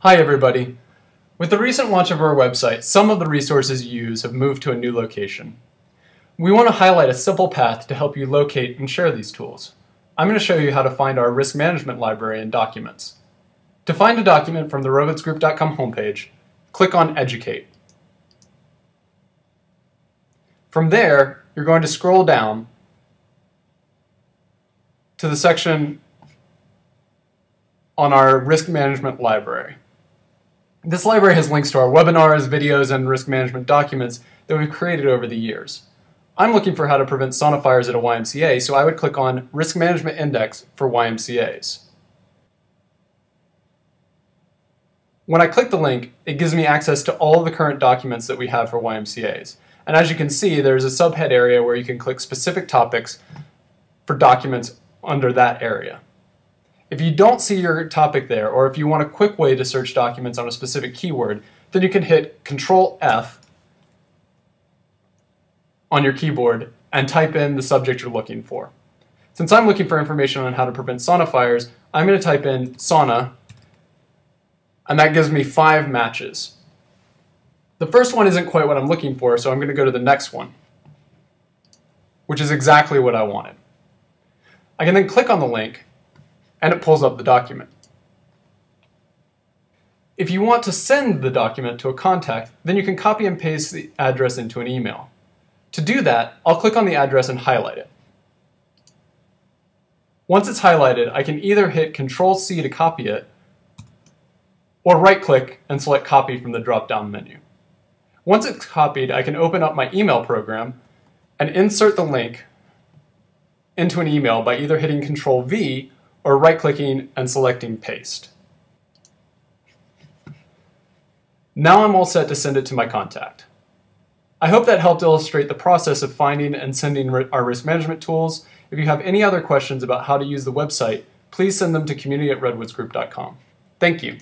Hi everybody. With the recent launch of our website, some of the resources you use have moved to a new location. We want to highlight a simple path to help you locate and share these tools. I'm going to show you how to find our risk management library and documents. To find a document from the roadsgroup.com homepage, click on Educate. From there, you're going to scroll down to the section on our risk management library. This library has links to our webinars, videos, and risk management documents that we've created over the years. I'm looking for how to prevent sauna fires at a YMCA, so I would click on Risk Management Index for YMCAs. When I click the link, it gives me access to all of the current documents that we have for YMCAs. And as you can see, there's a subhead area where you can click specific topics for documents under that area. If you don't see your topic there, or if you want a quick way to search documents on a specific keyword, then you can hit Control F on your keyboard and type in the subject you're looking for. Since I'm looking for information on how to prevent sauna fires, I'm going to type in sauna, and that gives me 5 matches. The first one isn't quite what I'm looking for, so I'm going to go to the next one, which is exactly what I wanted. I can then click on the link, and it pulls up the document. If you want to send the document to a contact, then you can copy and paste the address into an email. To do that, I'll click on the address and highlight it. Once it's highlighted, I can either hit Control-C to copy it, or right-click and select Copy from the drop-down menu. Once it's copied, I can open up my email program and insert the link into an email by either hitting Control-V or right-clicking and selecting Paste. Now I'm all set to send it to my contact. I hope that helped illustrate the process of finding and sending our risk management tools. If you have any other questions about how to use the website, please send them to community@redwoodsgroup.com. Thank you.